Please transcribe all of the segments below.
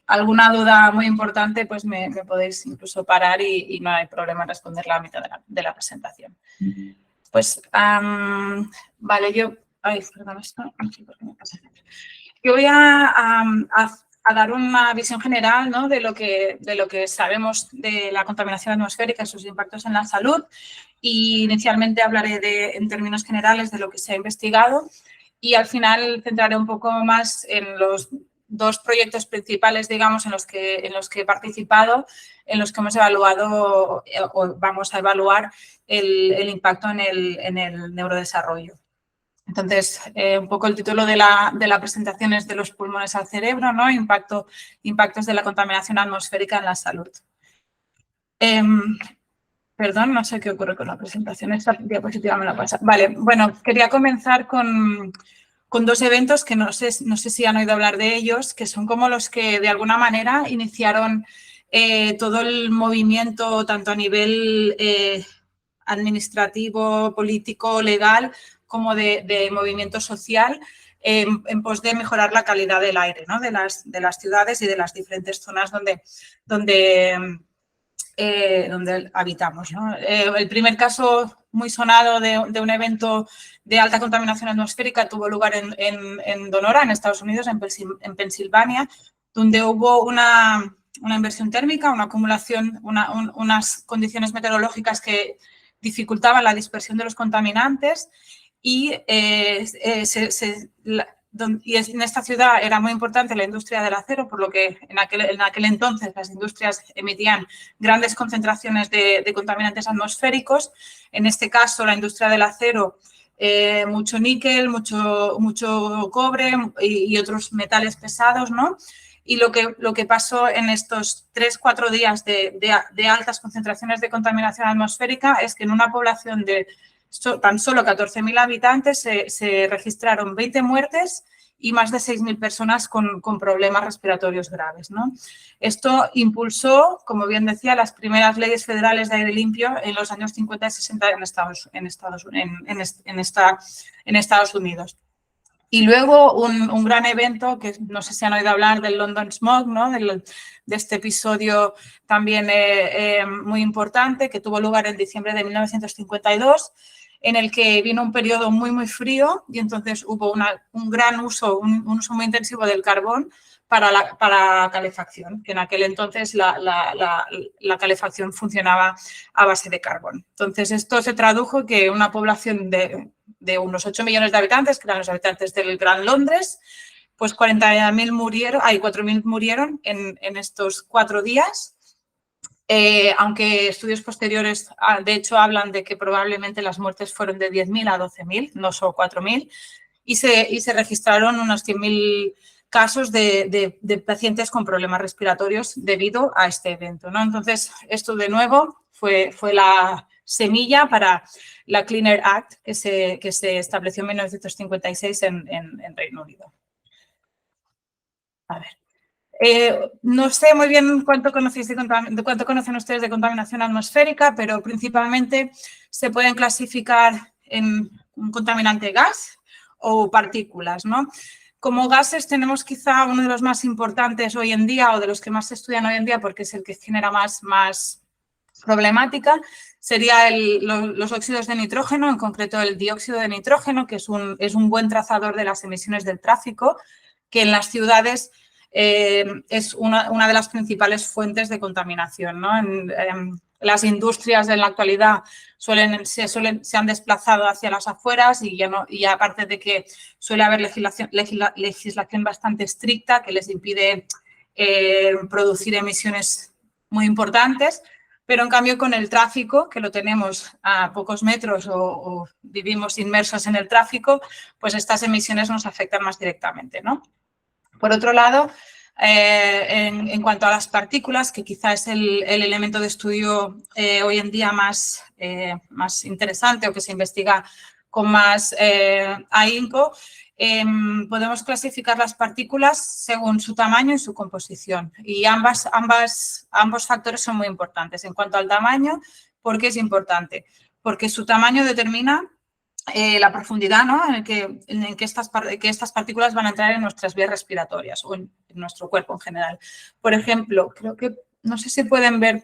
Alguna duda muy importante, pues me podéis incluso parar y no hay problema en responderla a mitad de la presentación. Pues, vale, yo... Ay, perdón, esto... Yo voy a dar una visión general, ¿no?, de lo que sabemos de la contaminación atmosférica y sus impactos en la salud. Y inicialmente hablaré en términos generales de lo que se ha investigado y al final centraré un poco más en los dos proyectos principales, digamos, en los que he participado, en los que hemos evaluado o vamos a evaluar el impacto en el neurodesarrollo. Entonces, un poco el título de la presentación es de los pulmones al cerebro, ¿no? Impactos de la contaminación atmosférica en la salud. Perdón, no sé qué ocurre con la presentación. Esta diapositiva me la pasa. Vale, bueno, quería comenzar con dos eventos que no sé si han oído hablar de ellos, que son como los que de alguna manera iniciaron todo el movimiento, tanto a nivel administrativo, político, legal, como de movimiento social, en pos de mejorar la calidad del aire, ¿no?, de las ciudades y de las diferentes zonas donde habitamos, ¿no? El primer caso muy sonado de un evento de alta contaminación atmosférica tuvo lugar en Donora, en Estados Unidos, en Pensilvania, donde hubo una inversión térmica, una acumulación, unas condiciones meteorológicas que dificultaban la dispersión de los contaminantes y en esta ciudad era muy importante la industria del acero, por lo que en aquel entonces las industrias emitían grandes concentraciones de contaminantes atmosféricos. En este caso, la industria del acero, mucho níquel, mucho cobre y otros metales pesados, ¿no? Y lo que pasó en estos 3-4 días de altas concentraciones de contaminación atmosférica es que en una población de tan solo 14.000 habitantes se registraron 20 muertes y más de 6.000 personas con problemas respiratorios graves, ¿no? Esto impulsó, como bien decía, las primeras leyes federales de aire limpio en los años 50 y 60 en Estados Unidos. Y luego un gran evento, que no sé si han oído hablar del London Smog, ¿no?, de este episodio también muy importante que tuvo lugar en diciembre de 1952, en el que vino un periodo muy, muy frío y entonces hubo un gran uso, un uso muy intensivo del carbón para calefacción, que en aquel entonces la calefacción funcionaba a base de carbón. Entonces, esto se tradujo que una población de unos 8 millones de habitantes, que eran los habitantes del Gran Londres, pues 4.000 murieron en estos 4 días, aunque estudios posteriores, de hecho, hablan de que probablemente las muertes fueron de 10.000 a 12.000, no solo 4.000, y se registraron unos 100.000 casos de pacientes con problemas respiratorios debido a este evento, ¿no? Entonces, esto de nuevo fue la semilla para la Clean Air Act que se estableció en 1956 en Reino Unido. A ver. No sé muy bien cuánto conocen ustedes de contaminación atmosférica, pero principalmente se pueden clasificar en un contaminante gas o partículas, ¿no? Como gases tenemos quizá uno de los más importantes hoy en día o de los que más se estudian hoy en día porque es el que genera más problemática, sería los óxidos de nitrógeno, en concreto el dióxido de nitrógeno, que es un buen trazador de las emisiones del tráfico, que en las ciudades es una de las principales fuentes de contaminación, ¿no? Las industrias en la actualidad se han desplazado hacia las afueras y aparte de que suele haber legislación bastante estricta que les impide producir emisiones muy importantes, pero en cambio con el tráfico, que lo tenemos a pocos metros o vivimos inmersos en el tráfico, pues estas emisiones nos afectan más directamente, ¿no? Por otro lado, en cuanto a las partículas, que quizá es el elemento de estudio hoy en día más interesante o que se investiga con más ahínco, podemos clasificar las partículas según su tamaño y su composición. Y ambos factores son muy importantes. En cuanto al tamaño, ¿por qué es importante? Porque su tamaño determina la profundidad, ¿no? en que estas partículas van a entrar en nuestras vías respiratorias o en nuestro cuerpo en general. Por ejemplo, creo que, no sé si pueden ver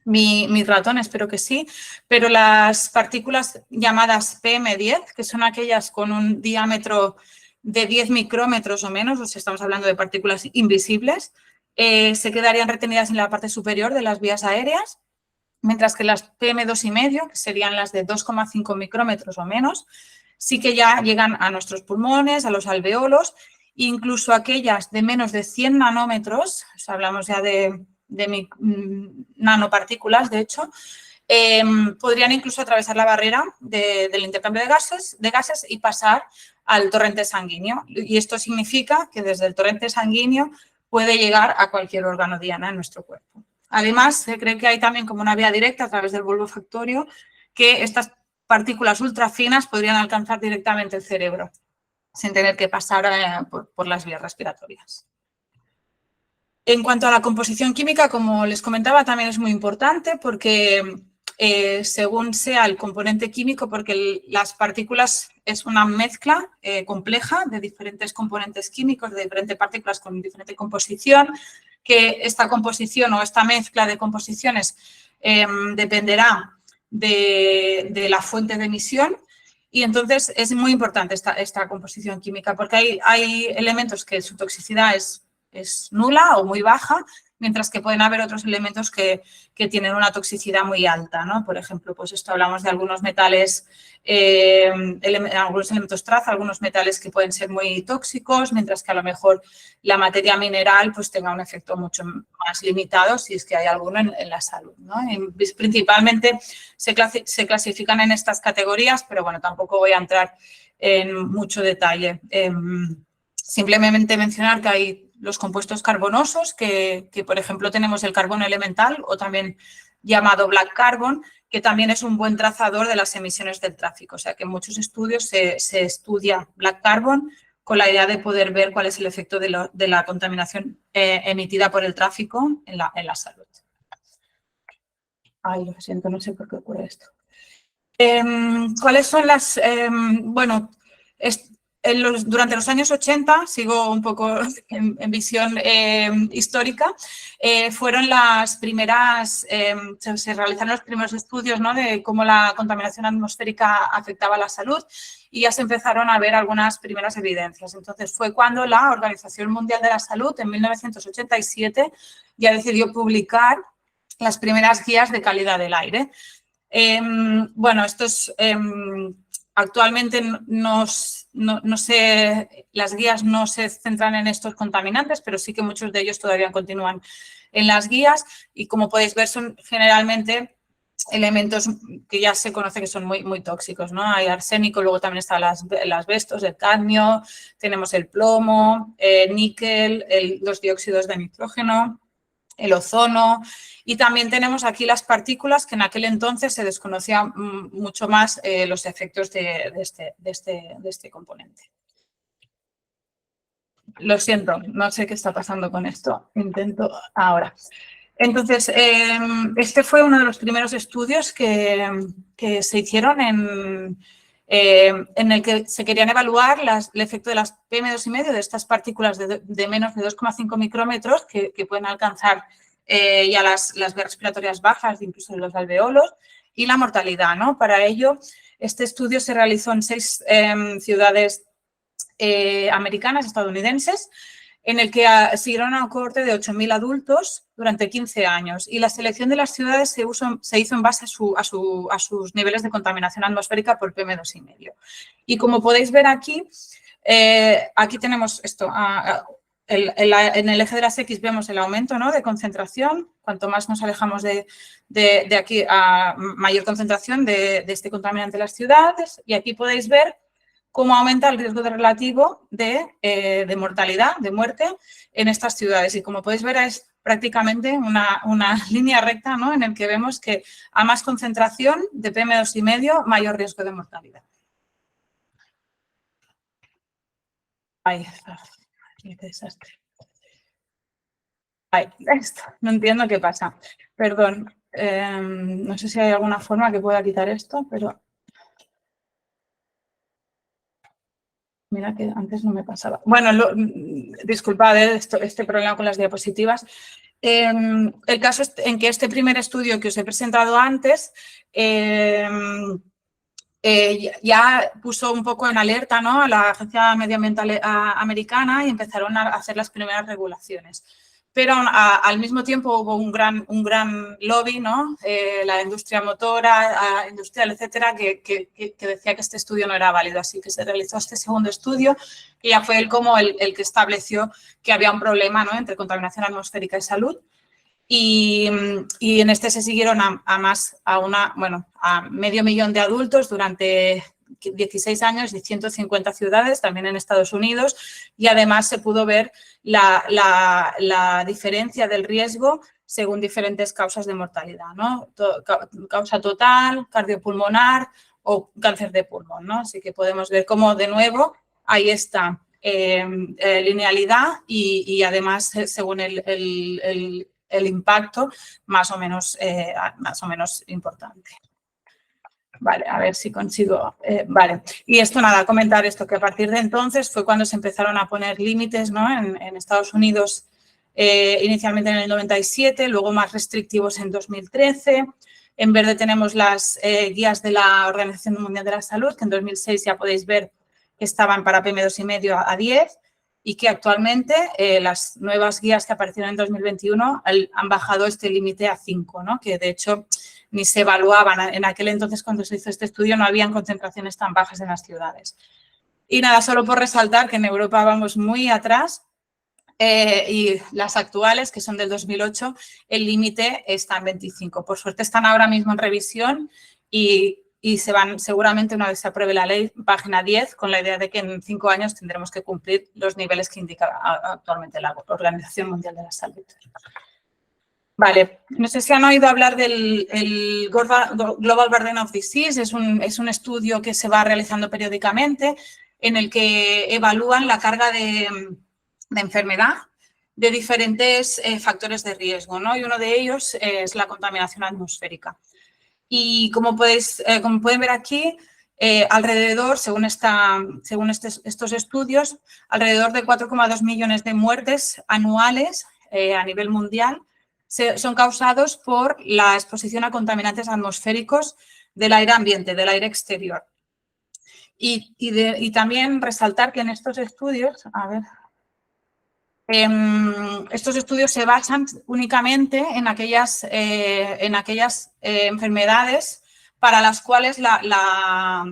mi ratón, espero que sí, pero las partículas llamadas PM10, que son aquellas con un diámetro de 10 micrómetros o menos, o sea, estamos hablando de partículas invisibles, se quedarían retenidas en la parte superior de las vías aéreas, mientras que las PM2,5, que serían las de 2,5 micrómetros o menos, sí que ya llegan a nuestros pulmones, a los alveolos, incluso aquellas de menos de 100 nanómetros, o sea, hablamos ya de nanopartículas, de hecho, podrían incluso atravesar la barrera del intercambio de gases y pasar al torrente sanguíneo. Y esto significa que desde el torrente sanguíneo puede llegar a cualquier órgano diana en nuestro cuerpo. Además, se cree que hay también como una vía directa a través del bulbo factorio que estas partículas ultrafinas podrían alcanzar directamente el cerebro sin tener que pasar por las vías respiratorias. En cuanto a la composición química, como les comentaba, también es muy importante porque según sea el componente químico, porque las partículas es una mezcla compleja de diferentes componentes químicos, de diferentes partículas con diferente composición, que esta composición o esta mezcla de composiciones dependerá de la fuente de emisión. Y entonces es muy importante esta composición química porque hay elementos que su toxicidad es nula o muy baja, mientras que pueden haber otros elementos que tienen una toxicidad muy alta, ¿no? Por ejemplo, pues esto hablamos de algunos metales, algunos elementos traza, algunos metales que pueden ser muy tóxicos, mientras que a lo mejor la materia mineral pues tenga un efecto mucho más limitado si es que hay alguno en la salud, ¿no? Y principalmente se clasifican en estas categorías, pero bueno, tampoco voy a entrar en mucho detalle. Simplemente mencionar que hay los compuestos carbonosos, que por ejemplo tenemos el carbono elemental o también llamado black carbon, que también es un buen trazador de las emisiones del tráfico. O sea que en muchos estudios se estudia black carbon con la idea de poder ver cuál es el efecto de la contaminación emitida por el tráfico en la salud. Ay, lo siento, no sé por qué ocurre esto. ¿Cuáles son las...? Bueno, durante los años 80, sigo un poco en visión histórica, fueron las primeras, se realizaron los primeros estudios, ¿no?, de cómo la contaminación atmosférica afectaba a la salud y ya se empezaron a ver algunas primeras evidencias. Entonces fue cuando la Organización Mundial de la Salud, en 1987, ya decidió publicar las primeras guías de calidad del aire. Bueno, estos actualmente no sé, las guías no se centran en estos contaminantes, pero sí que muchos de ellos todavía continúan en las guías y como podéis ver son generalmente elementos que ya se conoce que son muy, muy tóxicos, ¿no? Hay arsénico, luego también están el asbesto, el cadmio, tenemos el plomo, níquel, los dióxidos de nitrógeno, el ozono y también tenemos aquí las partículas que en aquel entonces se desconocían mucho más los efectos de este componente. Lo siento, no sé qué está pasando con esto. Intento ahora. Entonces, este fue uno de los primeros estudios que se hicieron en el que se querían evaluar el efecto de las PM2,5, de estas partículas de menos de 2,5 micrómetros que pueden alcanzar ya las vías respiratorias bajas, incluso los alveolos, y la mortalidad, ¿no? Para ello, este estudio se realizó en 6 ciudades americanas, estadounidenses, en el que siguieron a una cohorte de 8.000 adultos durante 15 años y la selección de las ciudades se hizo en base a sus niveles de contaminación atmosférica por PM2,5. Y como podéis ver aquí, aquí tenemos esto, en el eje de las X vemos el aumento, ¿no?, de concentración, cuanto más nos alejamos de aquí a mayor concentración de este contaminante en las ciudades y aquí podéis ver cómo aumenta el riesgo relativo de mortalidad, de muerte en estas ciudades. Y como podéis ver es prácticamente una línea recta, ¿no?, en el que vemos que a más concentración de PM2,5, mayor riesgo de mortalidad. Ay, qué desastre. Ay, esto, no entiendo qué pasa. Perdón, no sé si hay alguna forma que pueda quitar esto, pero... Mira que antes no me pasaba. Bueno, disculpad este problema con las diapositivas. El caso es en que este primer estudio que os he presentado antes ya puso un poco en alerta, ¿no?, a la Agencia Medioambiental Americana y empezaron a hacer las primeras regulaciones. Pero al mismo tiempo hubo un gran lobby, ¿no?, la industria motora, industrial, etcétera, que decía que este estudio no era válido. Así que se realizó este segundo estudio, que ya fue el que estableció que había un problema, ¿no?, entre contaminación atmosférica y salud. Y en este se siguieron a 500.000 de adultos durante 16 años y 150 ciudades, también en Estados Unidos, y además se pudo ver la diferencia del riesgo según diferentes causas de mortalidad, ¿no? Causa total, cardiopulmonar o cáncer de pulmón, ¿no? Así que podemos ver cómo, de nuevo, ahí está linealidad y además según el impacto más o menos importante. Vale, a ver si consigo. Vale, y esto nada, comentar esto, que a partir de entonces fue cuando se empezaron a poner límites, ¿no?, en Estados Unidos, inicialmente en el 97, luego más restrictivos en 2013. En verde tenemos las guías de la Organización Mundial de la Salud, que en 2006 ya podéis ver que estaban para PM2,5 a 10 y que actualmente las nuevas guías que aparecieron en 2021 han bajado este límite a 5, ¿no?, que de hecho ni se evaluaban. En aquel entonces, cuando se hizo este estudio, no habían concentraciones tan bajas en las ciudades. Y nada, solo por resaltar que en Europa vamos muy atrás y las actuales, que son del 2008, el límite está en 25. Por suerte están ahora mismo en revisión y se van, seguramente una vez se apruebe la ley, página 10, con la idea de que en 5 años tendremos que cumplir los niveles que indica actualmente la Organización Mundial de la Salud. Vale, no sé si han oído hablar del Global Burden of Disease. Es un estudio que se va realizando periódicamente en el que evalúan la carga de enfermedad de diferentes factores de riesgo, ¿no? Y uno de ellos es la contaminación atmosférica. Y como pueden ver aquí, alrededor, según estos estudios, alrededor de 4,2 millones de muertes anuales a nivel mundial son causados por la exposición a contaminantes atmosféricos del aire ambiente, del aire exterior. Y también resaltar que en estos estudios, estos estudios se basan únicamente en aquellas enfermedades para las cuales la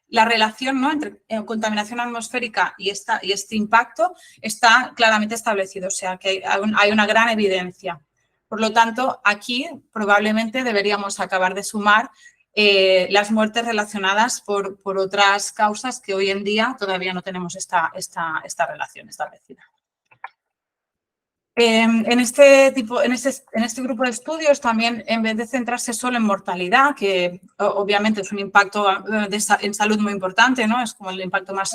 relación, ¿no?, entre contaminación atmosférica y este impacto está claramente establecido, o sea que hay una gran evidencia. Por lo tanto, aquí probablemente deberíamos acabar de sumar las muertes relacionadas por otras causas que hoy en día todavía no tenemos esta relación establecida. En este grupo de estudios también, en vez de centrarse solo en mortalidad, que obviamente es un impacto en salud muy importante, ¿no? Es como el impacto más...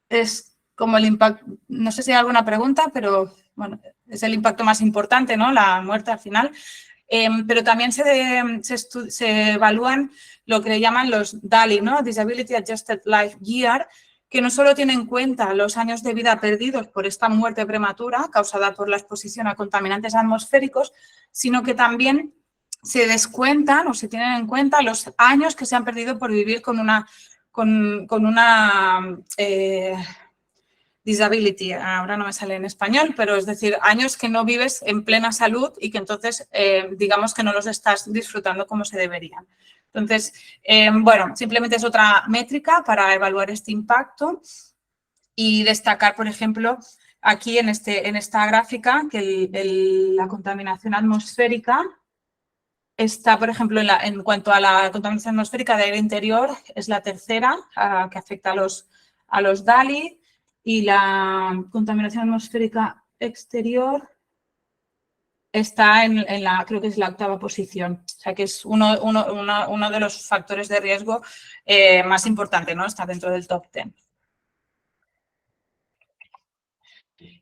Es como el impacto... No sé si hay alguna pregunta, pero bueno, es el impacto más importante, ¿no?, la muerte al final. Pero también se evalúan lo que le llaman los DALY, ¿no?, Disability Adjusted Life Year, que no solo tiene en cuenta los años de vida perdidos por esta muerte prematura causada por la exposición a contaminantes atmosféricos, sino que también se descuentan o se tienen en cuenta los años que se han perdido por vivir con una disability, ahora no me sale en español, pero es decir, años que no vives en plena salud y que entonces digamos que no los estás disfrutando como se deberían. Entonces, bueno, simplemente es otra métrica para evaluar este impacto y destacar, por ejemplo, aquí en esta gráfica que la contaminación atmosférica está, por ejemplo, en cuanto a la contaminación atmosférica de aire interior, es la tercera que afecta a los DALY, y la contaminación atmosférica exterior está creo que es la 8ª posición. O sea, que es uno de los factores de riesgo más importante, ¿no? Está dentro del top 10.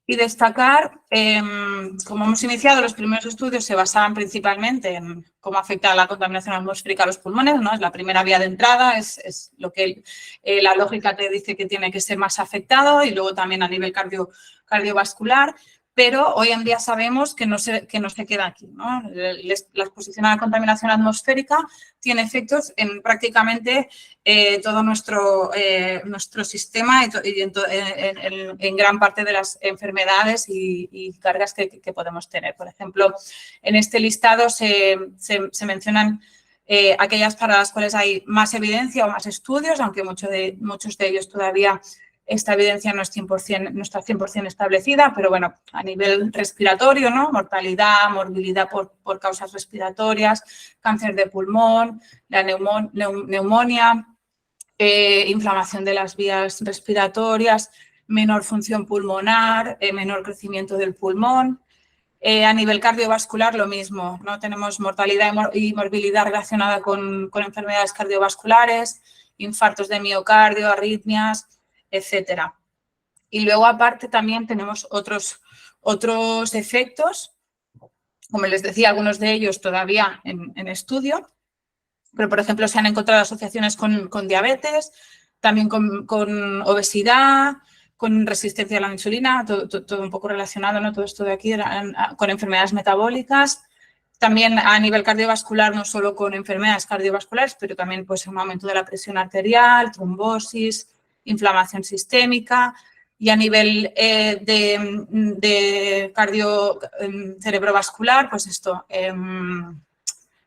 Y destacar, como hemos iniciado, los primeros estudios se basaban principalmente en cómo afecta la contaminación atmosférica a los pulmones, ¿no? Es la primera vía de entrada, es lo que la lógica te dice que tiene que ser más afectado, y luego también a nivel cardiovascular. Pero hoy en día sabemos que no se queda aquí, ¿no? La exposición a la contaminación atmosférica tiene efectos en prácticamente todo nuestro sistema y en gran parte de las enfermedades y cargas que podemos tener. Por ejemplo, en este listado se mencionan aquellas para las cuales hay más evidencia o más estudios, aunque muchos de ellos todavía esta evidencia no está 100% establecida, pero bueno, a nivel respiratorio, ¿no? Mortalidad, morbilidad por causas respiratorias, cáncer de pulmón, la neumonía, inflamación de las vías respiratorias, menor función pulmonar, menor crecimiento del pulmón. A nivel cardiovascular, lo mismo, ¿no? Tenemos mortalidad y morbilidad relacionada con enfermedades cardiovasculares, infartos de miocardio, arritmias, etcétera. Y luego, aparte, también tenemos otros efectos, como les decía, algunos de ellos todavía en estudio, pero, por ejemplo, se han encontrado asociaciones con diabetes, también con obesidad, con resistencia a la insulina, todo un poco relacionado, ¿no? Todo esto de aquí con enfermedades metabólicas. También a nivel cardiovascular, no solo con enfermedades cardiovasculares, pero también pues, un aumento de la presión arterial, trombosis, inflamación sistémica. Y a nivel de cardio cerebrovascular, pues esto,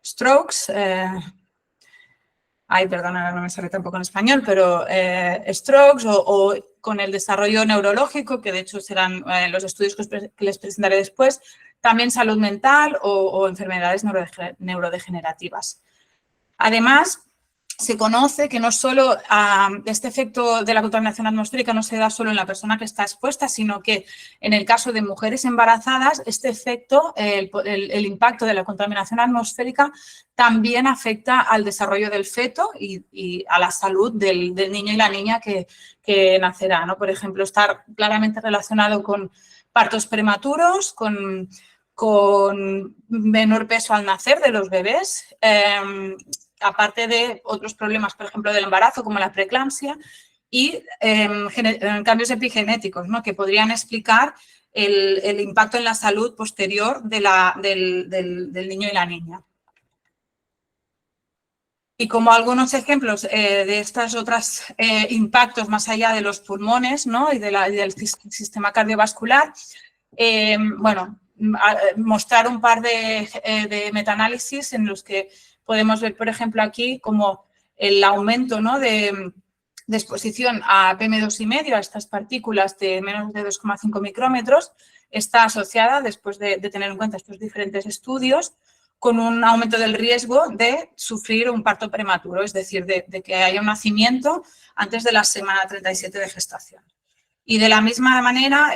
strokes, perdona, no me sale tampoco en español, pero strokes o con el desarrollo neurológico, que de hecho serán los estudios que les presentaré después, también salud mental o enfermedades neurodegenerativas. Además, se conoce que no solo este efecto de la contaminación atmosférica no se da solo en la persona que está expuesta, sino que en el caso de mujeres embarazadas, este efecto, el impacto de la contaminación atmosférica también afecta al desarrollo del feto y a la salud del niño y la niña que nacerá, ¿no? Por ejemplo, está claramente relacionado con partos prematuros, con menor peso al nacer de los bebés, aparte de otros problemas, por ejemplo, del embarazo, como la preeclampsia, y cambios epigenéticos, ¿no? Que podrían explicar el impacto en la salud posterior del niño y la niña. Y como algunos ejemplos de estos otros impactos más allá de los pulmones, ¿no? y del sistema cardiovascular, bueno, mostrar un par de metaanálisis en los que podemos ver, por ejemplo, aquí como el aumento, ¿no? de exposición a PM2,5, a estas partículas de menos de 2,5 micrómetros, está asociada, después de tener en cuenta estos diferentes estudios, con un aumento del riesgo de sufrir un parto prematuro, es decir, de que haya un nacimiento antes de la semana 37 de gestación. Y de la misma manera,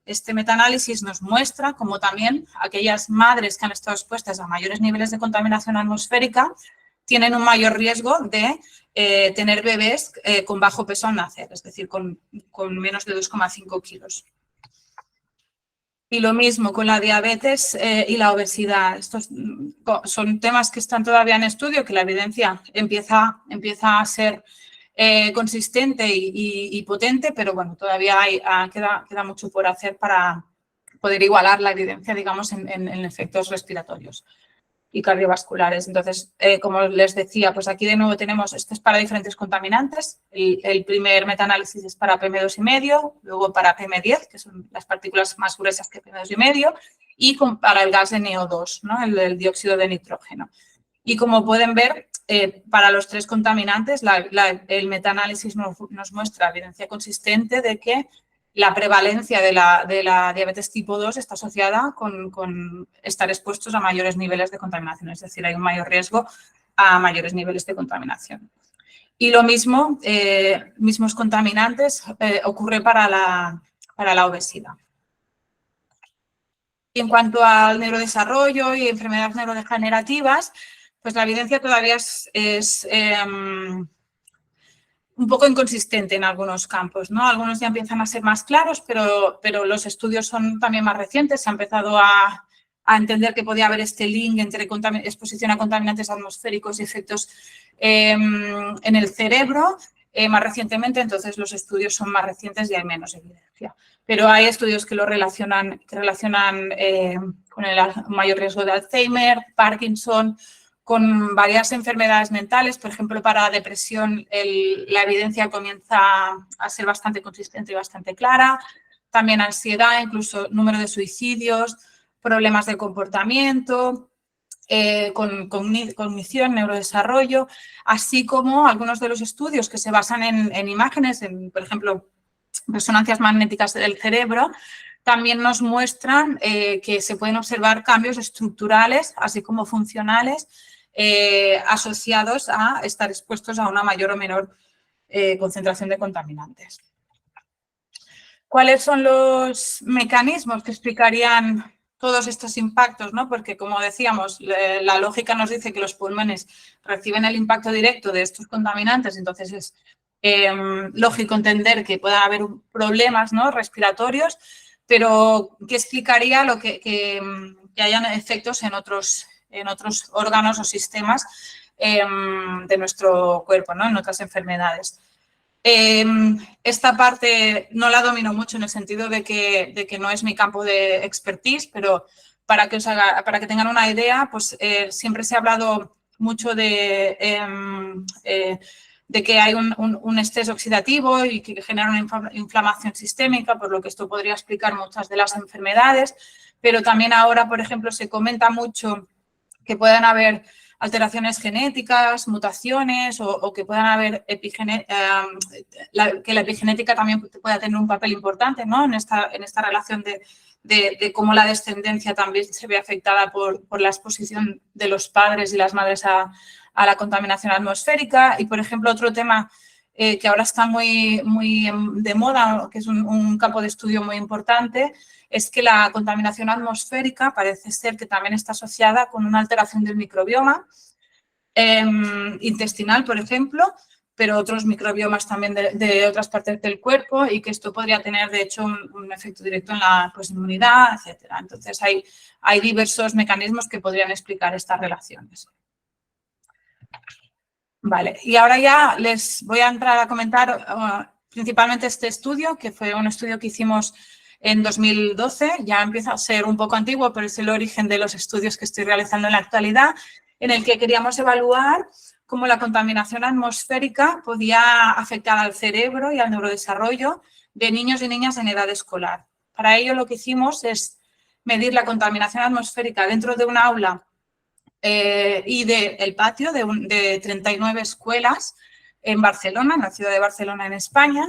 este metaanálisis nos muestra cómo también aquellas madres que han estado expuestas a mayores niveles de contaminación atmosférica tienen un mayor riesgo de tener bebés con bajo peso al nacer, es decir, con menos de 2,5 kilos. Y lo mismo con la diabetes y la obesidad. Estos son temas que están todavía en estudio, que la evidencia empieza a ser consistente y potente, pero bueno, todavía queda mucho por hacer para poder igualar la evidencia, digamos, en efectos respiratorios y cardiovasculares. Entonces, como les decía, pues aquí de nuevo tenemos, esto es para diferentes contaminantes. El primer metaanálisis es para PM2,5, luego para PM10, que son las partículas más gruesas que PM2,5, y para el gas de NO2, ¿no? el dióxido de nitrógeno. Y como pueden ver, para los tres contaminantes, el metaanálisis nos muestra evidencia consistente de que la prevalencia de la diabetes tipo 2 está asociada con estar expuestos a mayores niveles de contaminación, es decir, hay un mayor riesgo a mayores niveles de contaminación. Y lo mismo, mismos contaminantes, ocurre para la obesidad. Y en cuanto al neurodesarrollo y enfermedades neurodegenerativas, pues la evidencia todavía es un poco inconsistente en algunos campos, ¿no? Algunos ya empiezan a ser más claros, pero los estudios son también más recientes. Se ha empezado a entender que podía haber este link entre exposición a contaminantes atmosféricos y efectos en el cerebro más recientemente. Entonces, los estudios son más recientes y hay menos evidencia. Pero hay estudios que lo relacionan con el mayor riesgo de Alzheimer, Parkinson, con varias enfermedades mentales. Por ejemplo, para depresión la evidencia comienza a ser bastante consistente y bastante clara. También ansiedad, incluso número de suicidios, problemas de comportamiento, cognición, neurodesarrollo, así como algunos de los estudios que se basan en imágenes, por ejemplo, resonancias magnéticas del cerebro, también nos muestran que se pueden observar cambios estructurales, así como funcionales, asociados a estar expuestos a una mayor o menor concentración de contaminantes. ¿Cuáles son los mecanismos que explicarían todos estos impactos, ¿no? Porque, como decíamos, la lógica nos dice que los pulmones reciben el impacto directo de estos contaminantes, entonces es lógico entender que pueda haber problemas, ¿no?, respiratorios, pero ¿qué explicaría que hayan efectos en otros órganos o sistemas de nuestro cuerpo, ¿no?, en otras enfermedades? Esta parte no la domino mucho en el sentido de que no es mi campo de expertise, pero para que tengan una idea, pues siempre se ha hablado mucho de que hay un estrés oxidativo y que genera una inflamación sistémica, por lo que esto podría explicar muchas de las enfermedades, pero también ahora, por ejemplo, se comenta mucho que pueden haber alteraciones genéticas, mutaciones o que puedan haber que la epigenética también pueda tener un papel importante, ¿no?, en esta relación de cómo la descendencia también se ve afectada por la exposición de los padres y las madres a la contaminación atmosférica. Y, por ejemplo, otro tema que ahora está muy de moda, que es un campo de estudio muy importante, es que la contaminación atmosférica parece ser que también está asociada con una alteración del microbioma intestinal, por ejemplo, pero otros microbiomas también de otras partes del cuerpo, y que esto podría tener, de hecho, un efecto directo en la inmunidad, etcétera. Entonces, hay diversos mecanismos que podrían explicar estas relaciones. Vale, y ahora ya les voy a entrar a comentar principalmente este estudio, que fue un estudio que hicimos en 2012, ya empieza a ser un poco antiguo, pero es el origen de los estudios que estoy realizando en la actualidad, en el que queríamos evaluar cómo la contaminación atmosférica podía afectar al cerebro y al neurodesarrollo de niños y niñas en edad escolar. Para ello, lo que hicimos es medir la contaminación atmosférica dentro de un aula y del patio de 39 escuelas en Barcelona, en la ciudad de Barcelona, en España.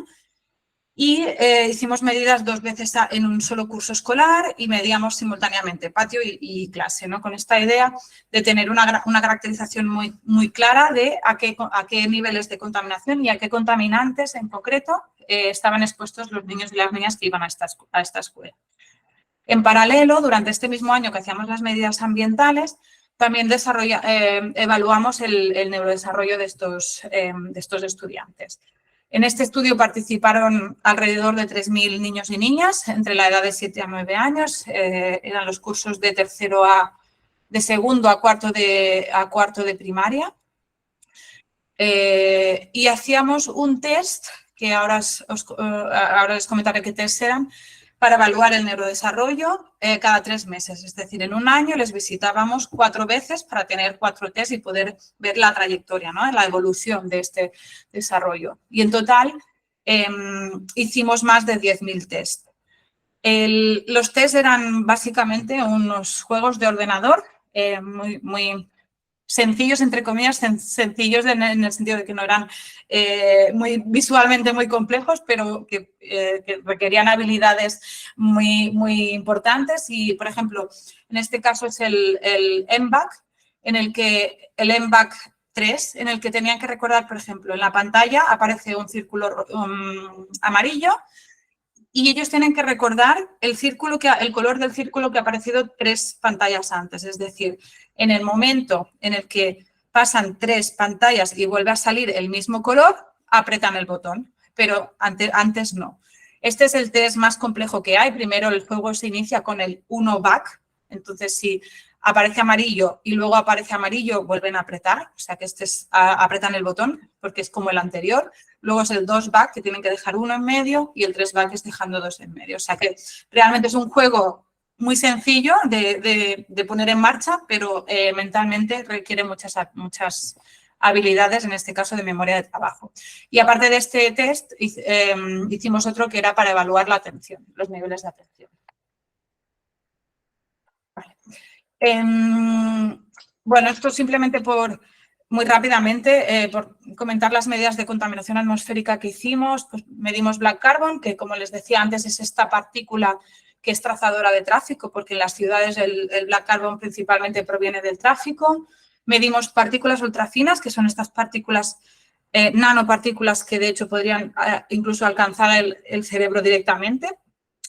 Y hicimos medidas 2 veces en un solo curso escolar y medíamos simultáneamente patio y clase, ¿no?, con esta idea de tener una caracterización muy clara de a qué niveles de contaminación y a qué contaminantes en concreto estaban expuestos los niños y las niñas que iban a esta escuela. En paralelo, durante este mismo año que hacíamos las medidas ambientales, también evaluamos el neurodesarrollo de estos estudiantes. En este estudio participaron alrededor de 3.000 niños y niñas entre la edad de 7 a 9 años. Eran los cursos de segundo a cuarto de primaria. Y hacíamos un test, que ahora les comentaré qué test eran, para evaluar el neurodesarrollo cada 3 meses. Es decir, en un año les visitábamos 4 veces para tener 4 test y poder ver la trayectoria, ¿no?, la evolución de este desarrollo. Y en total hicimos más de 10.000 test. Los test eran básicamente unos juegos de ordenador muy sencillos, entre comillas, sencillos en el sentido de que no eran visualmente muy complejos, pero que requerían habilidades muy importantes. Y, por ejemplo, en este caso es el MBAC, el MBAC 3, en el que tenían que recordar, por ejemplo, en la pantalla aparece un círculo amarillo, y ellos tienen que recordar el color del círculo que ha aparecido 3 pantallas antes. Es decir, en el momento en el que pasan 3 pantallas y vuelve a salir el mismo color, apretan el botón, pero antes no. Este es el test más complejo que hay. Primero el juego se inicia con el 1 back, entonces si aparece amarillo y luego aparece amarillo, vuelven a apretar, o sea que apretan el botón porque es como el anterior. Luego es el 2 back, que tienen que dejar 1 en medio, y el 3 back es dejando 2 en medio. O sea que realmente es un juego muy sencillo de poner en marcha, pero mentalmente requiere muchas habilidades, en este caso de memoria de trabajo. Y aparte de este test, hicimos otro que era para evaluar la atención, los niveles de atención. Vale. Bueno, esto simplemente muy rápidamente, por comentar las medidas de contaminación atmosférica que hicimos. Pues medimos black carbon, que como les decía antes es esta partícula que es trazadora de tráfico, porque en las ciudades el black carbon principalmente proviene del tráfico. Medimos partículas ultrafinas, que son estas partículas, nanopartículas que de hecho podrían incluso alcanzar el cerebro directamente,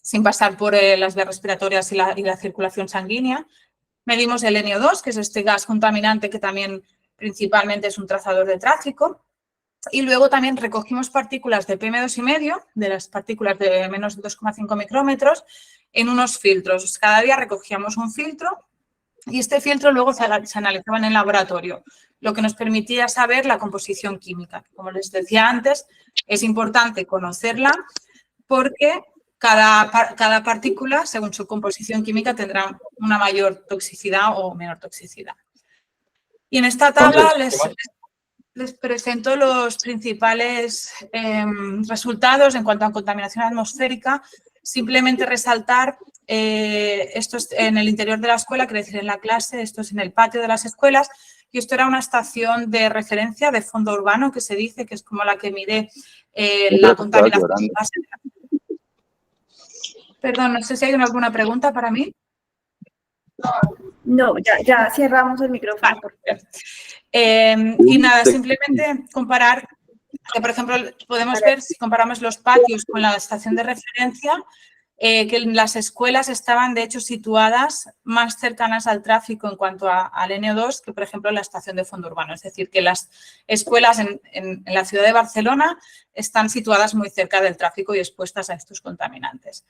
sin pasar por las vías respiratorias y la circulación sanguínea. Medimos el NO2, que es este gas contaminante que también principalmente es un trazador de tráfico. Y luego también recogimos partículas de PM2,5, de las partículas de menos de 2,5 micrómetros, en unos filtros. Cada día recogíamos un filtro y este filtro luego se analizaba en el laboratorio, lo que nos permitía saber la composición química. Como les decía antes, es importante conocerla porque cada partícula, según su composición química, tendrá una mayor toxicidad o menor toxicidad. Y en esta tabla les presento los principales resultados en cuanto a contaminación atmosférica. Simplemente resaltar, esto es en el interior de la escuela, quiere decir en la clase, esto es en el patio de las escuelas, y esto era una estación de referencia de fondo urbano, que se dice que es como la que mide la contaminación. Perdón, no sé si hay alguna pregunta para mí. No, ya cerramos el micrófono. Vale. Y nada, simplemente comparar, que por ejemplo podemos ver, si comparamos los patios con la estación de referencia, que las escuelas estaban de hecho situadas más cercanas al tráfico en cuanto al NO2 que por ejemplo la estación de fondo urbano. Es decir, que las escuelas en la ciudad de Barcelona están situadas muy cerca del tráfico y expuestas a estos contaminantes.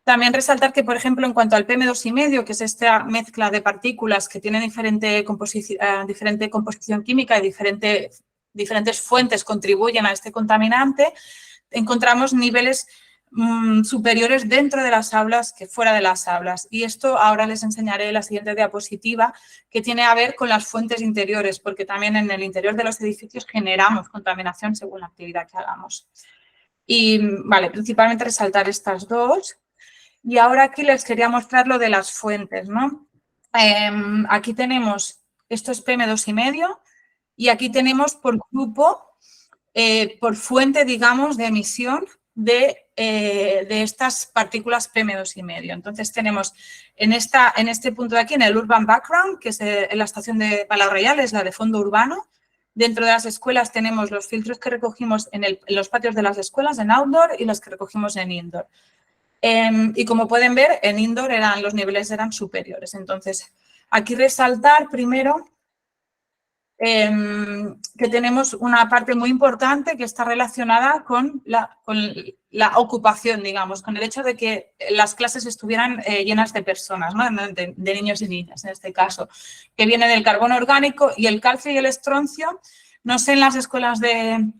También resaltar que, por ejemplo, en cuanto al PM2,5, que es esta mezcla de partículas que tienen diferente composición química y diferentes fuentes contribuyen a este contaminante, encontramos niveles superiores dentro de las aulas que fuera de las aulas. Y esto ahora les enseñaré en la siguiente diapositiva, que tiene a ver con las fuentes interiores, porque también en el interior de los edificios generamos contaminación según la actividad que hagamos. Y, vale, principalmente resaltar estas dos. Y ahora aquí les quería mostrar lo de las fuentes, ¿no? Aquí tenemos, esto es PM2,5 y aquí tenemos por grupo, por fuente, digamos, de emisión de estas partículas PM2,5. Entonces tenemos en este punto de aquí, en el Urban Background, que es en la estación de Palau Reial, es la de fondo urbano. Dentro de las escuelas tenemos los filtros que recogimos en los patios de las escuelas, en outdoor, y los que recogimos en indoor. Y como pueden ver, en indoor los niveles eran superiores. Entonces, aquí resaltar primero que tenemos una parte muy importante que está relacionada con la ocupación, digamos, con el hecho de que las clases estuvieran llenas de personas, ¿no? de niños y niñas en este caso, que viene del carbono orgánico y el calcio y el estroncio. No sé en las escuelas de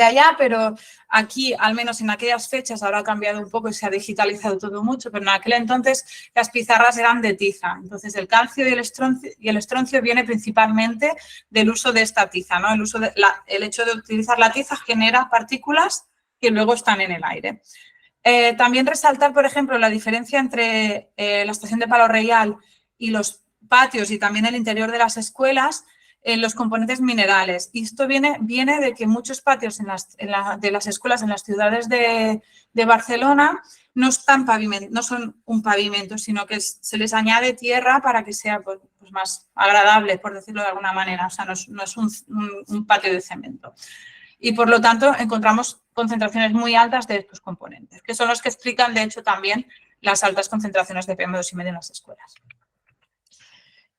allá, pero aquí, al menos en aquellas fechas, ahora ha cambiado un poco y se ha digitalizado todo mucho, pero en aquel entonces las pizarras eran de tiza. Entonces, el calcio y el estroncio viene principalmente del uso de esta tiza, ¿no? El hecho de utilizar la tiza genera partículas que luego están en el aire. También resaltar, por ejemplo, la diferencia entre la estación de Palau Reial y los patios y también el interior de las escuelas, en los componentes minerales. Y esto viene de que muchos patios de las escuelas en las ciudades de Barcelona no son un pavimento, sino que se les añade tierra para que sea pues más agradable, por decirlo de alguna manera. O sea, no es un patio de cemento. Y, por lo tanto, encontramos concentraciones muy altas de estos componentes, que son los que explican, de hecho, también las altas concentraciones de PM2,5 en las escuelas.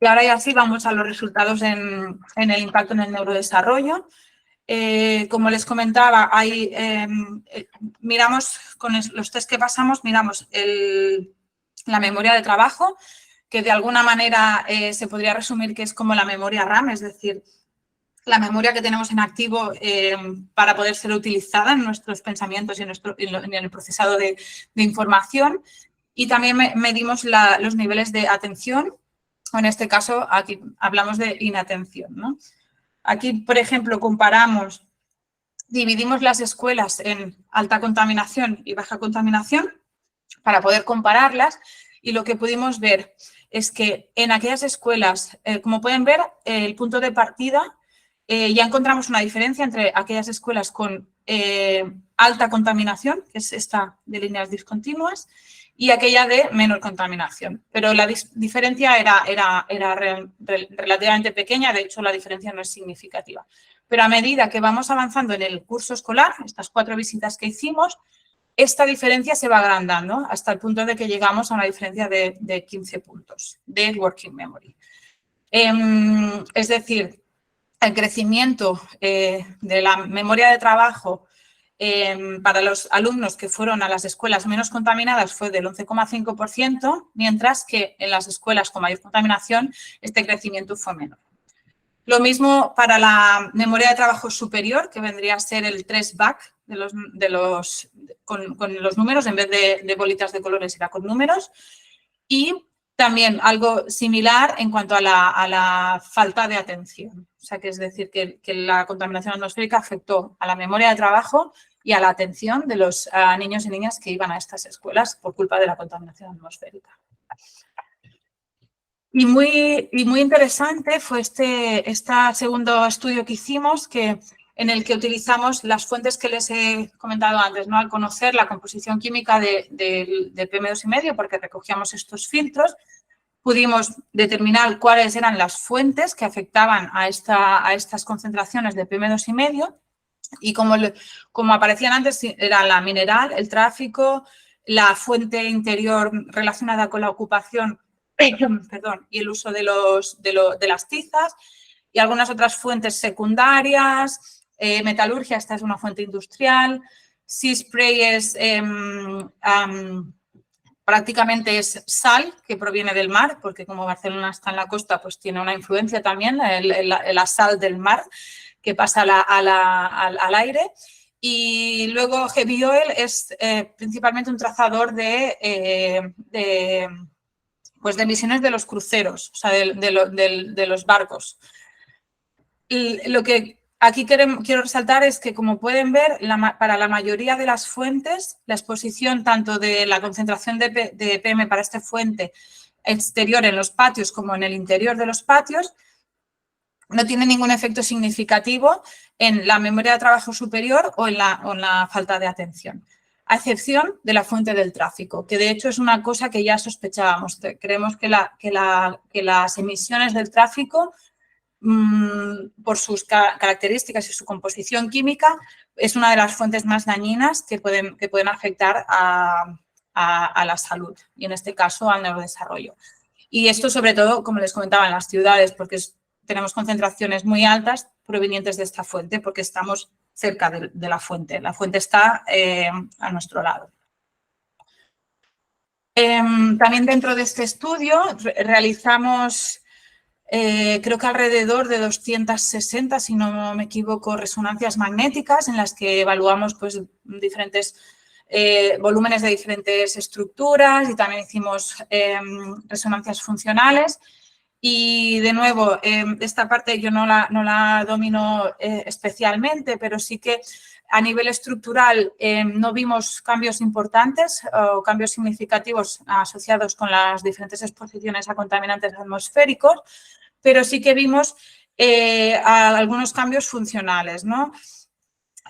Y ahora ya sí vamos a los resultados en el impacto en el neurodesarrollo. Como les comentaba, miramos con los test que pasamos, miramos la memoria de trabajo, que de alguna manera se podría resumir que es como la memoria RAM, es decir, la memoria que tenemos en activo para poder ser utilizada en nuestros pensamientos y en el procesado de información. Y también medimos los niveles de atención, o en este caso aquí hablamos de inatención, ¿no? Aquí, por ejemplo, dividimos las escuelas en alta contaminación y baja contaminación para poder compararlas, y lo que pudimos ver es que en aquellas escuelas, como pueden ver, el punto de partida, ya encontramos una diferencia entre aquellas escuelas con alta contaminación, que es esta de líneas discontinuas, y aquella de menor contaminación. Pero la diferencia era relativamente pequeña, de hecho la diferencia no es significativa. Pero a medida que vamos avanzando en el curso escolar, estas 4 visitas que hicimos, esta diferencia se va agrandando hasta el punto de que llegamos a una diferencia de 15 puntos de working memory. Es decir, el crecimiento de la memoria de trabajo para los alumnos que fueron a las escuelas menos contaminadas fue del 11,5%, mientras que en las escuelas con mayor contaminación este crecimiento fue menor. Lo mismo para la memoria de trabajo superior, que vendría a ser el 3-back con los números, en vez de bolitas de colores era con números. Y también algo similar en cuanto a la falta de atención. O sea, que es decir, que la contaminación atmosférica afectó a la memoria de trabajo y a la atención de los niños y niñas que iban a estas escuelas por culpa de la contaminación atmosférica. Y muy interesante fue este segundo estudio que hicimos, en el que utilizamos las fuentes que les he comentado antes, ¿no? Al conocer la composición química de PM2,5, porque recogíamos estos filtros, pudimos determinar cuáles eran las fuentes que afectaban a estas concentraciones de PM2,5, y como aparecían antes, era la mineral, el tráfico, la fuente interior relacionada con la ocupación, perdón, y el uso de las tizas, y algunas otras fuentes secundarias, metalurgia, esta es una fuente industrial, sea spray es prácticamente es sal que proviene del mar, porque como Barcelona está en la costa, pues tiene una influencia también, la sal del mar que pasa al aire. Y luego heavy oil es principalmente un trazador de emisiones de los cruceros, o sea, de los barcos. Y lo que aquí quiero resaltar es que, como pueden ver, para la mayoría de las fuentes, la exposición tanto de la concentración de PM para esta fuente exterior en los patios como en el interior de los patios no tiene ningún efecto significativo en la memoria de trabajo superior o en la falta de atención, a excepción de la fuente del tráfico, que de hecho es una cosa que ya sospechábamos. Creemos que las emisiones del tráfico, por sus características y su composición química, es una de las fuentes más dañinas que pueden afectar a la salud y, en este caso, al neurodesarrollo. Y esto, sobre todo, como les comentaba, en las ciudades, porque tenemos concentraciones muy altas provenientes de esta fuente, porque estamos cerca de la fuente. La fuente está a nuestro lado. También dentro de este estudio realizamos, creo que alrededor de 260, si no me equivoco, resonancias magnéticas en las que evaluamos pues, diferentes volúmenes de diferentes estructuras, y también hicimos resonancias funcionales. Y, de nuevo, esta parte yo no la domino especialmente, pero sí que a nivel estructural no vimos cambios importantes o cambios significativos asociados con las diferentes exposiciones a contaminantes atmosféricos, pero sí que vimos algunos cambios funcionales, ¿no?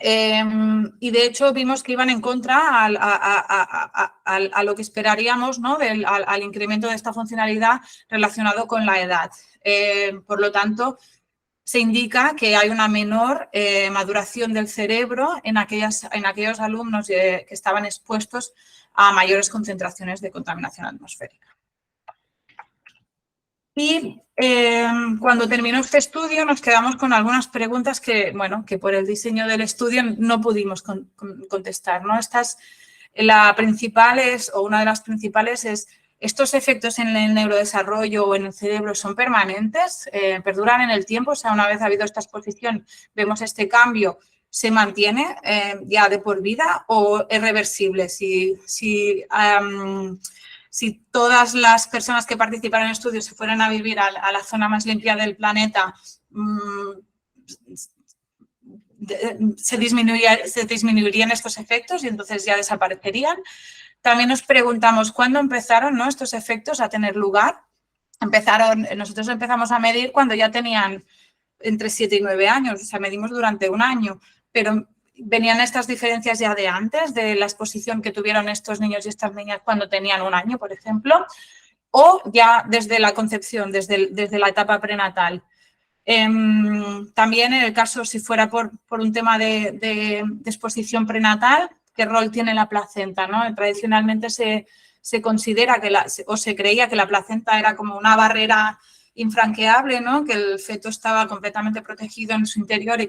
Y, de hecho, vimos que iban en contra a lo que esperaríamos, ¿no? al incremento de esta funcionalidad relacionado con la edad. Por lo tanto, se indica que hay una menor maduración del cerebro en aquellos alumnos que estaban expuestos a mayores concentraciones de contaminación atmosférica. Y cuando terminó este estudio nos quedamos con algunas preguntas que, bueno, que por el diseño del estudio no pudimos contestar, ¿no? La principal es, o una de las principales es, ¿estos efectos en el neurodesarrollo o en el cerebro son permanentes? ¿Perduran en el tiempo? O sea, una vez ha habido esta exposición, vemos este cambio, ¿se mantiene ya de por vida o es reversible? Si todas las personas que participaron en el estudio se fueran a vivir a la zona más limpia del planeta, se disminuirían estos efectos y entonces ya desaparecerían. También nos preguntamos cuándo empezaron, ¿no?, estos efectos a tener lugar. Nosotros empezamos a medir cuando ya tenían entre 7 y 9 años, o sea, medimos durante un año, pero venían estas diferencias ya de antes, de la exposición que tuvieron estos niños y estas niñas cuando tenían un año, por ejemplo, o ya desde la concepción, desde la etapa prenatal. También en el caso, si fuera por un tema de exposición prenatal, ¿qué rol tiene la placenta, ¿no? Tradicionalmente se considera o se creía que la placenta era como una barrera infranqueable, ¿no?, que el feto estaba completamente protegido en su interior y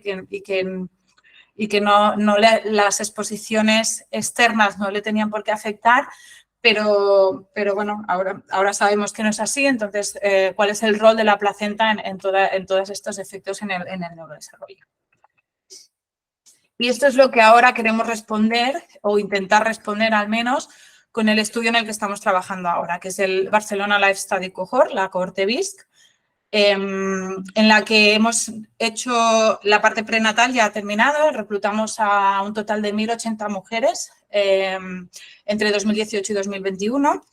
que las exposiciones externas no le tenían por qué afectar, pero bueno, ahora sabemos que no es así. Entonces, ¿cuál es el rol de la placenta en todos estos efectos en el neurodesarrollo? Y esto es lo que ahora queremos responder, o intentar responder al menos, con el estudio en el que estamos trabajando ahora, que es el Barcelona Life Study Cohort, la cohorte BISC, en la que hemos hecho la parte prenatal, ya ha terminado. Reclutamos a un total de 1.080 mujeres entre 2018 y 2021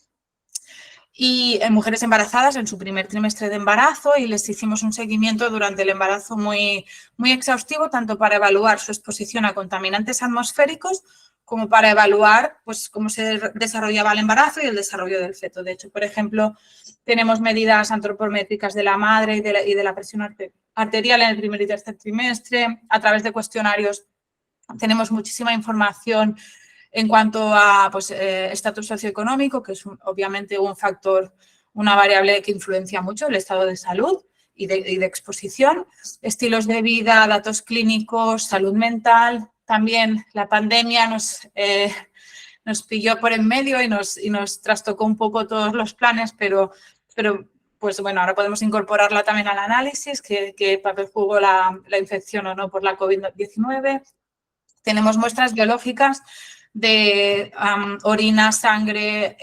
y mujeres embarazadas en su primer trimestre de embarazo, y les hicimos un seguimiento durante el embarazo muy exhaustivo, tanto para evaluar su exposición a contaminantes atmosféricos como para evaluar, pues, cómo se desarrollaba el embarazo y el desarrollo del feto. De hecho, por ejemplo, tenemos medidas antropométricas de la madre y de la presión arterial en el primer y tercer trimestre. A través de cuestionarios tenemos muchísima información en cuanto a, pues, estatus socioeconómico, que es obviamente un factor, una variable que influencia mucho el estado de salud y de exposición, estilos de vida, datos clínicos, salud mental. También la pandemia nos pilló por en medio y nos trastocó un poco todos los planes, pero pues bueno, ahora podemos incorporarla también al análisis, qué papel jugó la infección o no por la COVID-19. Tenemos muestras biológicas de orina, sangre,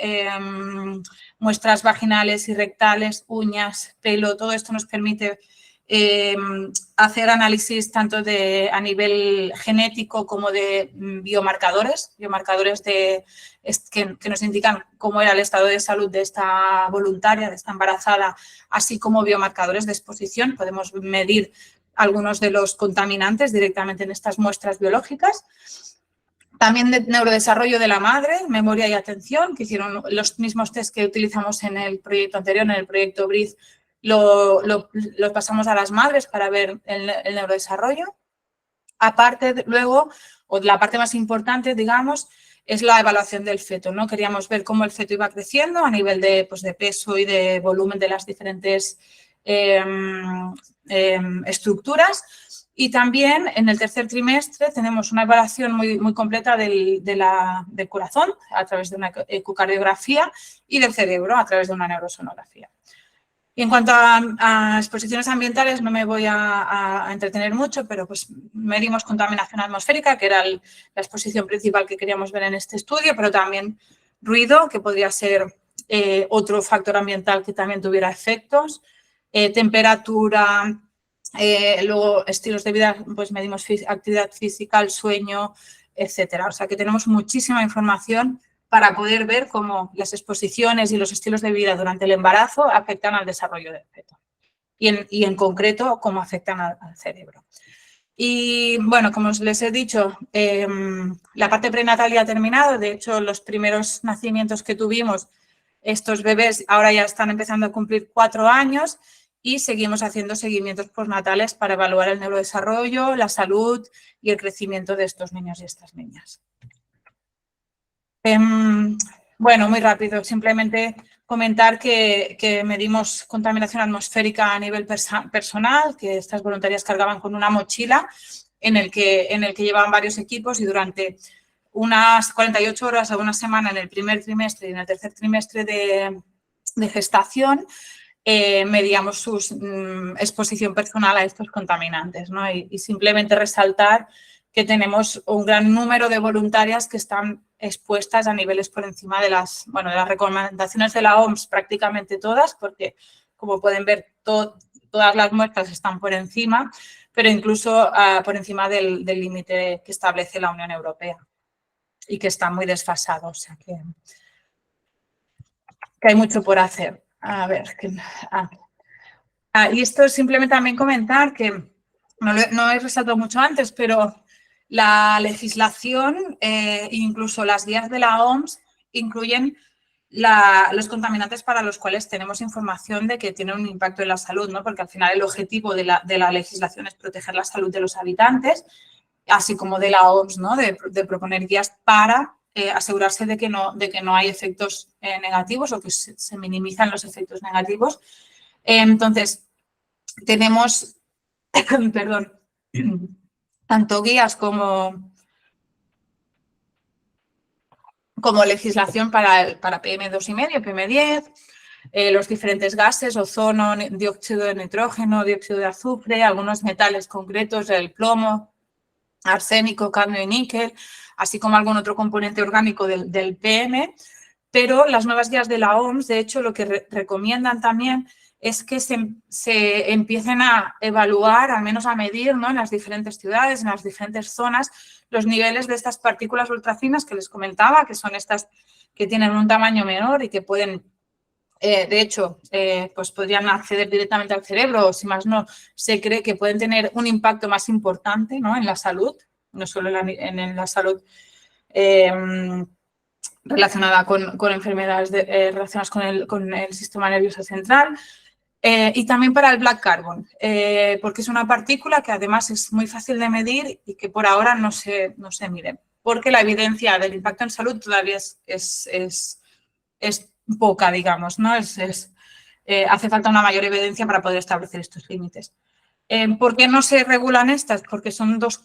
muestras vaginales y rectales, uñas, pelo. Todo esto nos permite hacer análisis tanto a nivel genético como de biomarcadores que nos indican cómo era el estado de salud de esta voluntaria, de esta embarazada, así como biomarcadores de exposición. Podemos medir algunos de los contaminantes directamente en estas muestras biológicas. También de neurodesarrollo de la madre, memoria y atención, que hicieron los mismos test que utilizamos en el proyecto anterior, en el proyecto BRID, lo pasamos a las madres para ver el neurodesarrollo. Aparte, luego, o la parte más importante, digamos, es la evaluación del feto, ¿no? Queríamos ver cómo el feto iba creciendo a nivel de peso y de volumen de las diferentes estructuras. Y también en el tercer trimestre tenemos una evaluación muy completa del corazón a través de una ecocardiografía y del cerebro a través de una neurosonografía. Y en cuanto a exposiciones ambientales, no me voy a entretener mucho, pero pues medimos contaminación atmosférica, que era la exposición principal que queríamos ver en este estudio, pero también ruido, que podría ser otro factor ambiental que también tuviera efectos, temperatura, luego estilos de vida, pues medimos actividad física, el sueño, etcétera. O sea que tenemos muchísima información para poder ver cómo las exposiciones y los estilos de vida durante el embarazo afectan al desarrollo del feto y en concreto cómo afectan al cerebro. Y bueno, como les he dicho, la parte prenatal ya ha terminado. De hecho, los primeros nacimientos que tuvimos, estos bebés ahora ya están empezando a cumplir 4 años y seguimos haciendo seguimientos postnatales para evaluar el neurodesarrollo, la salud y el crecimiento de estos niños y estas niñas. Bueno, muy rápido, simplemente comentar que medimos contaminación atmosférica a nivel personal, que estas voluntarias cargaban con una mochila en el que llevaban varios equipos y durante unas 48 horas a una semana en el primer trimestre y en el tercer trimestre de gestación medíamos su exposición personal a estos contaminantes, ¿no? Y simplemente resaltar que tenemos un gran número de voluntarias que están expuestas a niveles por encima de las recomendaciones de la OMS, prácticamente todas, porque como pueden ver todas las muestras están por encima, pero incluso por encima del límite que establece la Unión Europea y que está muy desfasado, o sea que hay mucho por hacer. A ver, y esto es simplemente también comentar que no he resaltado mucho antes, pero la legislación, incluso las guías de la OMS, incluyen los contaminantes para los cuales tenemos información de que tienen un impacto en la salud, ¿no? Porque al final el objetivo de la legislación es proteger la salud de los habitantes, así como de la OMS, ¿no? De proponer guías para asegurarse de que no hay efectos negativos o que se minimizan los efectos negativos. Entonces, tenemos, perdón, tanto guías como legislación para PM2,5, PM10, los diferentes gases, ozono, dióxido de nitrógeno, dióxido de azufre, algunos metales concretos, el plomo, arsénico, cadmio y níquel, así como algún otro componente orgánico del PM, pero las nuevas guías de la OMS, de hecho, lo que recomiendan también es que se empiecen a evaluar, al menos a medir, ¿no? En las diferentes ciudades, en las diferentes zonas, los niveles de estas partículas ultrafinas que les comentaba, que son estas que tienen un tamaño menor y que pueden, de hecho, pues podrían acceder directamente al cerebro o, si más no, se cree que pueden tener un impacto más importante, ¿no? En la salud, no solo en la salud relacionada con enfermedades relacionadas con el sistema nervioso central. Y también para el black carbon, porque es una partícula que además es muy fácil de medir y que por ahora no se mide, porque la evidencia del impacto en salud todavía es poca, digamos, ¿no? Hace falta una mayor evidencia para poder establecer estos límites. ¿Por qué no se regulan estas? Porque son dos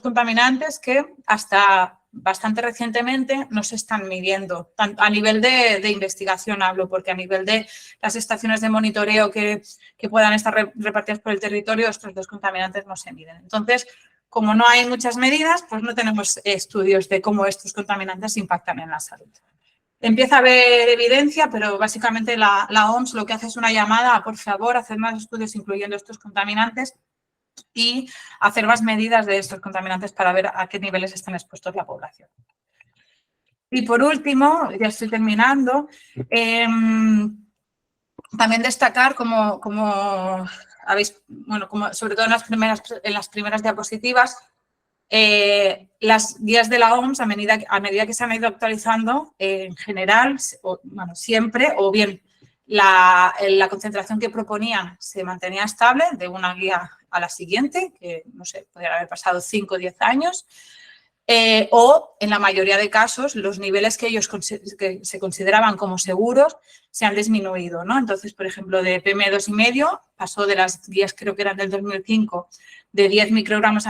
contaminantes que hasta bastante recientemente no se están midiendo. A nivel de investigación hablo, porque a nivel de las estaciones de monitoreo que puedan estar repartidas por el territorio, estos dos contaminantes no se miden. Entonces, como no hay muchas medidas, pues no tenemos estudios de cómo estos contaminantes impactan en la salud. Empieza a haber evidencia, pero básicamente la OMS lo que hace es una llamada a, por favor, hacer más estudios incluyendo estos contaminantes y hacer más medidas de estos contaminantes para ver a qué niveles están expuestos la población. Y por último, ya estoy terminando, también destacar como habéis, bueno, como sobre todo en las primeras diapositivas, las guías de la OMS, a medida que se han ido actualizando, en general, siempre, o bien la concentración que proponían se mantenía estable de una guía a la siguiente, que no sé, podrían haber pasado 5 o 10 años, o en la mayoría de casos los niveles que ellos se consideraban como seguros se han disminuido, ¿no? Entonces, por ejemplo, de PM2,5 pasó de las guías, creo que eran del 2005, de 10 microgramos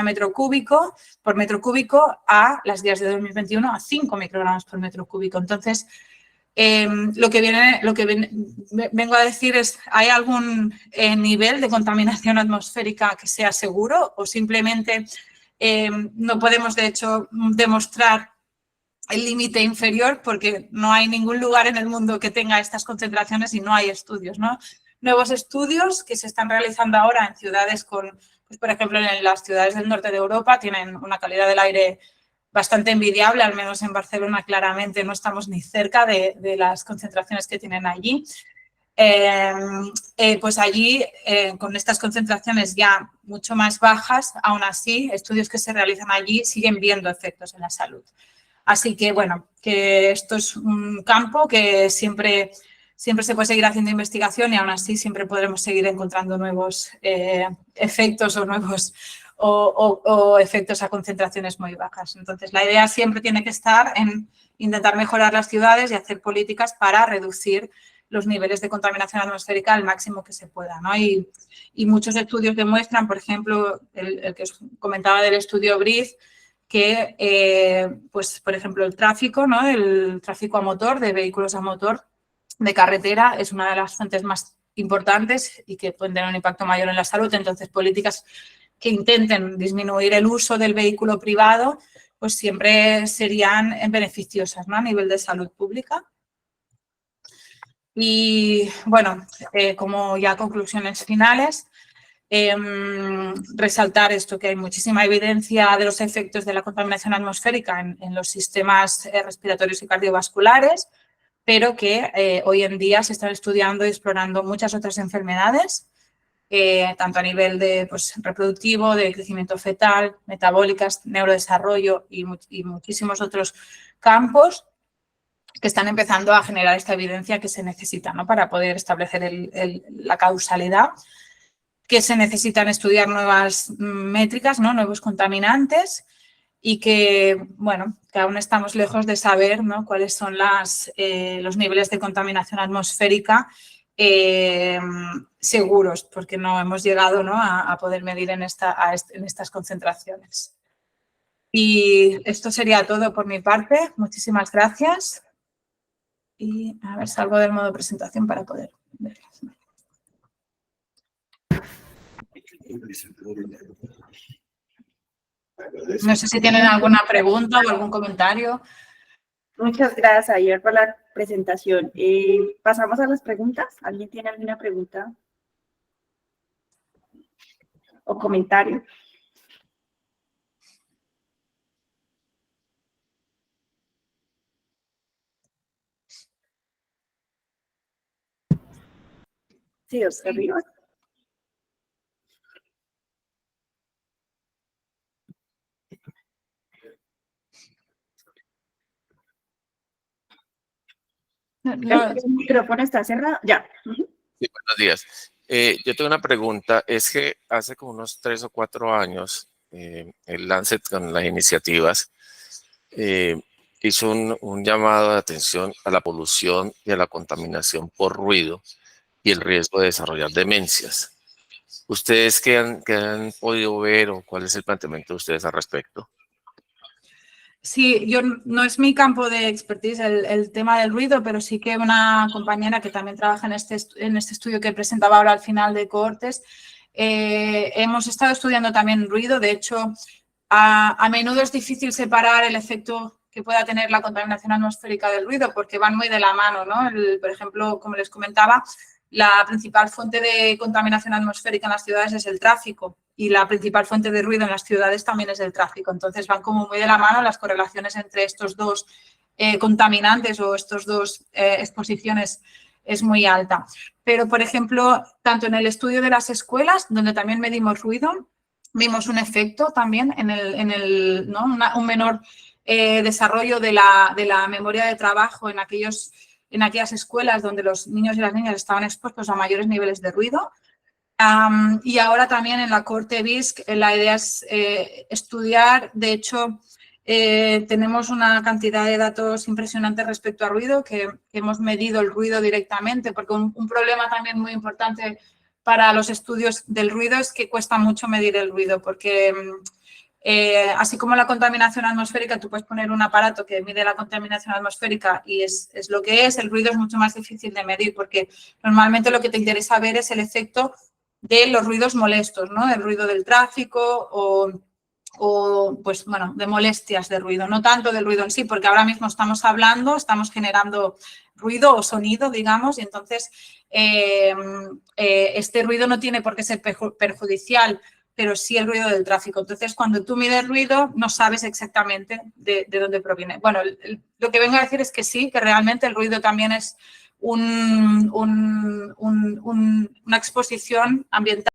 por metro cúbico a las guías de 2021 a 5 microgramos por metro cúbico. Entonces, lo que vengo a decir es, ¿hay algún nivel de contaminación atmosférica que sea seguro o simplemente no podemos, de hecho, demostrar el límite inferior porque no hay ningún lugar en el mundo que tenga estas concentraciones y no hay estudios, ¿no? Nuevos estudios que se están realizando ahora en ciudades pues por ejemplo, en las ciudades del norte de Europa tienen una calidad del aire bastante envidiable, al menos en Barcelona claramente no estamos ni cerca de las concentraciones que tienen allí. Pues allí, con estas concentraciones ya mucho más bajas, aún así, estudios que se realizan allí siguen viendo efectos en la salud. Así que, bueno, que esto es un campo que siempre se puede seguir haciendo investigación y aún así siempre podremos seguir encontrando nuevos efectos o efectos a concentraciones muy bajas. Entonces, la idea siempre tiene que estar en intentar mejorar las ciudades y hacer políticas para reducir los niveles de contaminación atmosférica al máximo que se pueda, ¿no? Y muchos estudios demuestran, por ejemplo, el que os comentaba del estudio BRIZ, que, pues, por ejemplo, el tráfico, ¿no? El tráfico a motor, de vehículos a motor de carretera, es una de las fuentes más importantes y que pueden tener un impacto mayor en la salud. Entonces, políticas que intenten disminuir el uso del vehículo privado, pues siempre serían beneficiosas, ¿no? A nivel de salud pública. Y, bueno, como ya conclusiones finales, resaltar esto, que hay muchísima evidencia de los efectos de la contaminación atmosférica en los sistemas respiratorios y cardiovasculares, pero que hoy en día se están estudiando y explorando muchas otras enfermedades, tanto a nivel de, pues, reproductivo, de crecimiento fetal, metabólicas, neurodesarrollo y muchísimos otros campos que están empezando a generar esta evidencia que se necesita, ¿no? Para poder establecer la causalidad, que se necesitan estudiar nuevas métricas, ¿no? Nuevos contaminantes y que, bueno, que aún estamos lejos de saber, ¿no? Cuáles son los niveles de contaminación atmosférica seguros, porque no hemos llegado, ¿no? a poder medir en estas concentraciones. Y esto sería todo por mi parte. Muchísimas gracias. Y a ver, salgo del modo presentación para poder verlas. No sé si tienen alguna pregunta o algún comentario. Muchas gracias, Ayer, por la presentación. Pasamos a las preguntas. ¿Alguien tiene alguna pregunta o comentario? Sí, Oscar Rivas. El micrófono está cerrado. Ya. Sí, buenos días. Yo tengo una pregunta. Es que hace como unos 3 o 4 años, el Lancet con las iniciativas hizo un llamado de atención a la polución y a la contaminación por ruido y el riesgo de desarrollar demencias. ¿Ustedes qué han podido ver o cuál es el planteamiento de ustedes al respecto? Sí, no es mi campo de expertise el tema del ruido, pero sí que una compañera que también trabaja en este estudio que presentaba ahora al final de cohortes, hemos estado estudiando también ruido. De hecho, a menudo es difícil separar el efecto que pueda tener la contaminación atmosférica del ruido porque van muy de la mano, ¿no? Por ejemplo, como les comentaba, la principal fuente de contaminación atmosférica en las ciudades es el tráfico y la principal fuente de ruido en las ciudades también es el tráfico. Entonces, van como muy de la mano las correlaciones entre estos dos contaminantes o estos dos exposiciones es muy alta. Pero, por ejemplo, tanto en el estudio de las escuelas, donde también medimos ruido, vimos un efecto también ¿no? un menor desarrollo de la memoria de trabajo en aquellas escuelas donde los niños y las niñas estaban expuestos a mayores niveles de ruido. Y ahora también en la cohorte BISC la idea es estudiar, de hecho, tenemos una cantidad de datos impresionantes respecto a ruido, que hemos medido el ruido directamente, porque un problema también muy importante para los estudios del ruido es que cuesta mucho medir el ruido, porque así como la contaminación atmosférica, tú puedes poner un aparato que mide la contaminación atmosférica y es lo que es, el ruido es mucho más difícil de medir, porque normalmente lo que te interesa ver es el efecto de los ruidos molestos, ¿no? El ruido del tráfico o pues, bueno, de molestias de ruido, no tanto del ruido en sí, porque ahora mismo estamos generando ruido o sonido, digamos, y entonces este ruido no tiene por qué ser perjudicial, pero sí el ruido del tráfico. Entonces, cuando tú mides ruido, no sabes exactamente de dónde proviene. Bueno, lo que vengo a decir es que sí, que realmente el ruido también es una exposición ambiental